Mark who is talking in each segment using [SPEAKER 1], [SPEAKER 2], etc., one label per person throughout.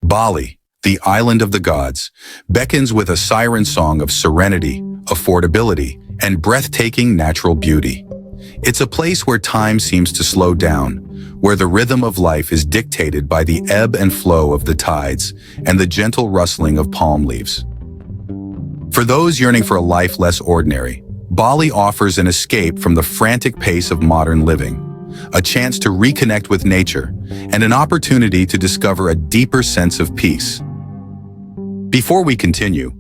[SPEAKER 1] Bali, the island of the gods, beckons with a siren song of serenity, affordability, and breathtaking natural beauty. It's a place where time seems to slow down, where the rhythm of life is dictated by the ebb and flow of the tides and the gentle rustling of palm leaves. For those yearning for a life less ordinary, Bali offers an escape from the frantic pace of modern living, a chance to reconnect with nature, and an opportunity to discover a deeper sense of peace. Before we continue,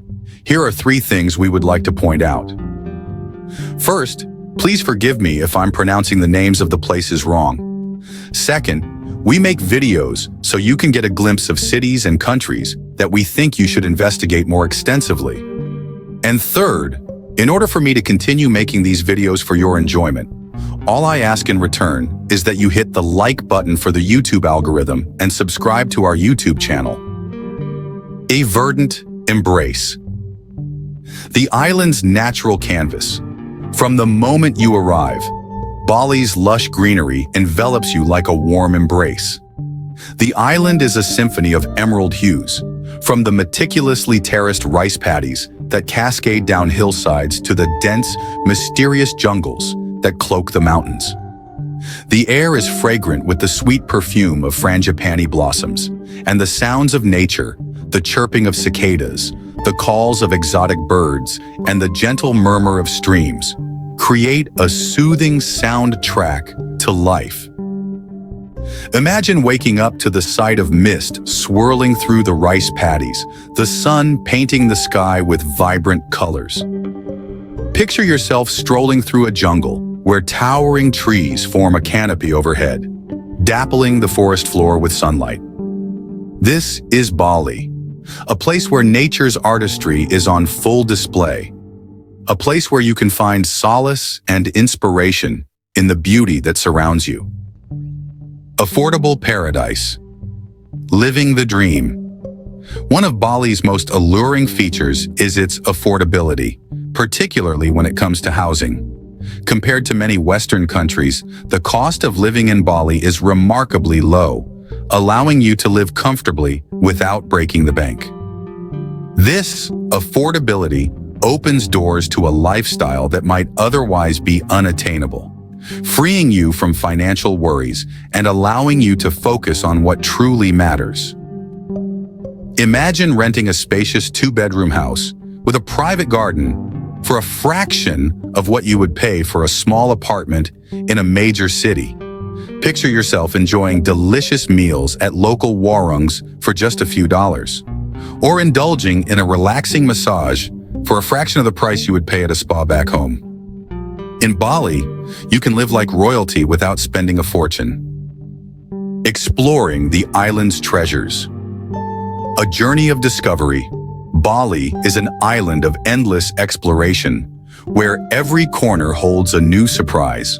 [SPEAKER 1] here are 3 things we would like to point out. First, please forgive me if I'm pronouncing the names of the places wrong. Second, we make videos so you can get a glimpse of cities and countries that we think you should investigate more extensively. And third, in order for me to continue making these videos for your enjoyment, all I ask in return is that you hit the like button for the YouTube algorithm and subscribe to our YouTube channel. A verdant embrace. The island's natural canvas. From the moment you arrive, Bali's lush greenery envelops you like a warm embrace. The island is a symphony of emerald hues, from the meticulously terraced rice paddies that cascade down hillsides to the dense, mysterious jungles that cloak the mountains. The air is fragrant with the sweet perfume of frangipani blossoms, and the sounds of nature, the chirping of cicadas, the calls of exotic birds, and the gentle murmur of streams, create a soothing soundtrack to life. Imagine waking up to the sight of mist swirling through the rice paddies, the sun painting the sky with vibrant colors. Picture yourself strolling through a jungle where towering trees form a canopy overhead, dappling the forest floor with sunlight. This is Bali, a place where nature's artistry is on full display, a place where you can find solace and inspiration in the beauty that surrounds you. Affordable paradise. Living the dream. One of Bali's most alluring features is its affordability, particularly when it comes to housing. Compared to many Western countries, the cost of living in Bali is remarkably low, allowing you to live comfortably without breaking the bank. This affordability opens doors to a lifestyle that might otherwise be unattainable, freeing you from financial worries and allowing you to focus on what truly matters. Imagine renting a spacious 2-bedroom house with a private garden for a fraction of what you would pay for a small apartment in a major city. Picture yourself enjoying delicious meals at local warongs for just a few dollars, or indulging in a relaxing massage for a fraction of the price you would pay at a spa back home. In Bali, you can live like royalty without spending a fortune. Exploring the island's treasures. A journey of discovery, Bali is an island of endless exploration, where every corner holds a new surprise.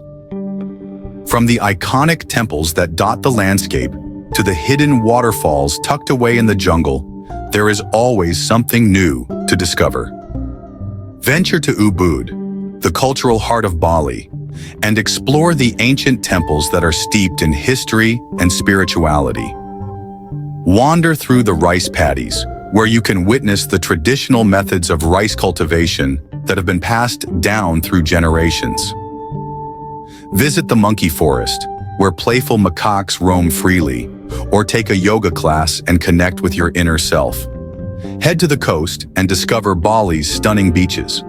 [SPEAKER 1] From the iconic temples that dot the landscape to the hidden waterfalls tucked away in the jungle, there is always something new to discover. Venture to Ubud, the cultural heart of Bali, and explore the ancient temples that are steeped in history and spirituality. Wander through the rice paddies, where you can witness the traditional methods of rice cultivation that have been passed down through generations. Visit the monkey forest, where playful macaques roam freely, or take a yoga class and connect with your inner self. Head to the coast and discover Bali's stunning beaches.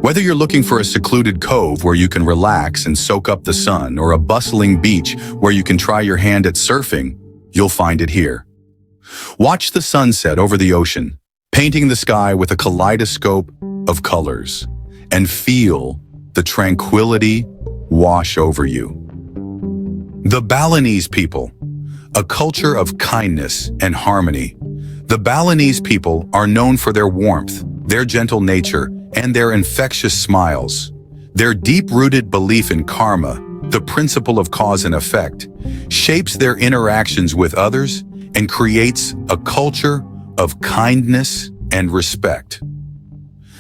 [SPEAKER 1] Whether you're looking for a secluded cove where you can relax and soak up the sun, or a bustling beach where you can try your hand at surfing, you'll find it here. Watch the sunset over the ocean, painting the sky with a kaleidoscope of colors, and feel the tranquility wash over you. The Balinese people, a culture of kindness and harmony. The Balinese people are known for their warmth, their gentle nature, and their infectious smiles. Their deep-rooted belief in karma, the principle of cause and effect, shapes their interactions with others and creates a culture of kindness and respect.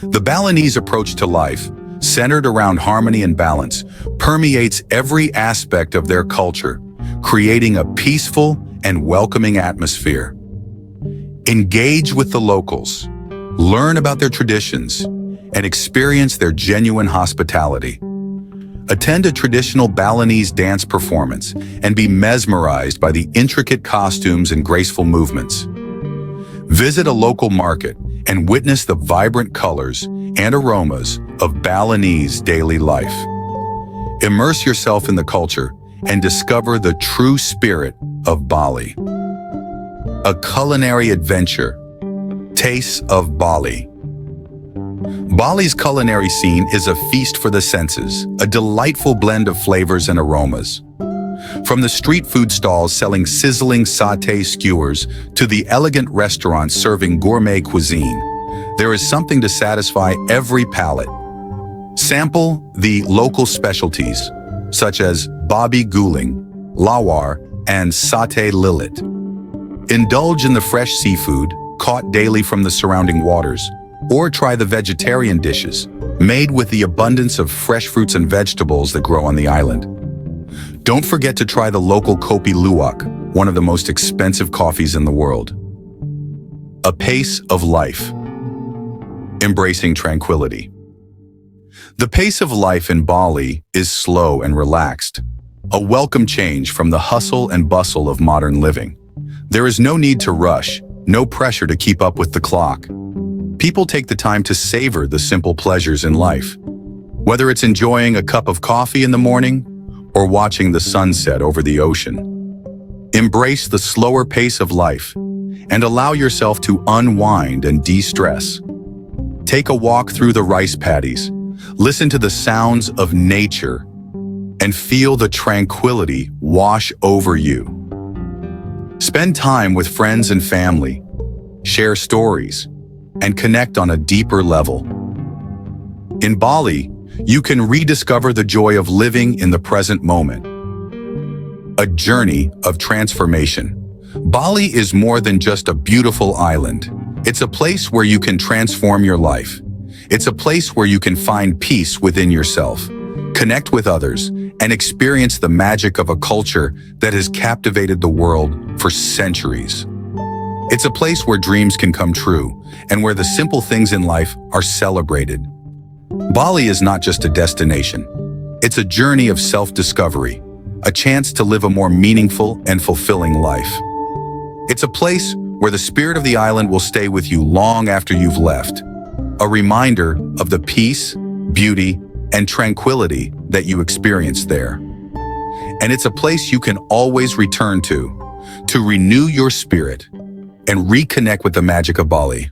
[SPEAKER 1] The Balinese approach to life, centered around harmony and balance, permeates every aspect of their culture, creating a peaceful and welcoming atmosphere. Engage with the locals, learn about their traditions, and experience their genuine hospitality. Attend a traditional Balinese dance performance and be mesmerized by the intricate costumes and graceful movements. Visit a local market and witness the vibrant colors and aromas of Balinese daily life. Immerse yourself in the culture and discover the true spirit of Bali. A culinary adventure. Tastes of Bali. Bali's culinary scene is a feast for the senses, a delightful blend of flavors and aromas. From the street food stalls selling sizzling sauté skewers to the elegant restaurants serving gourmet cuisine, there is something to satisfy every palate. Sample the local specialties, such as babi guling, lawar, and sauté lilit. Indulge in the fresh seafood, caught daily from the surrounding waters, or try the vegetarian dishes, made with the abundance of fresh fruits and vegetables that grow on the island. Don't forget to try the local kopi luwak, one of the most expensive coffees in the world. A pace of life. Embracing tranquility. The pace of life in Bali is slow and relaxed, a welcome change from the hustle and bustle of modern living. There is no need to rush, no pressure to keep up with the clock. People take the time to savor the simple pleasures in life. Whether it's enjoying a cup of coffee in the morning or watching the sunset over the ocean. Embrace the slower pace of life and allow yourself to unwind and de-stress. Take a walk through the rice paddies, listen to the sounds of nature, and feel the tranquility wash over you. Spend time with friends and family, share stories, and connect on a deeper level. In Bali, you can rediscover the joy of living in the present moment. A journey of transformation. Bali is more than just a beautiful island. It's a place where you can transform your life. It's a place where you can find peace within yourself, connect with others, and experience the magic of a culture that has captivated the world for centuries. It's a place where dreams can come true and where the simple things in life are celebrated. Bali is not just a destination. It's a journey of self-discovery, a chance to live a more meaningful and fulfilling life. It's a place where the spirit of the island will stay with you long after you've left, a reminder of the peace, beauty, and tranquility that you experienced there. And it's a place you can always return to renew your spirit and reconnect with the magic of Bali.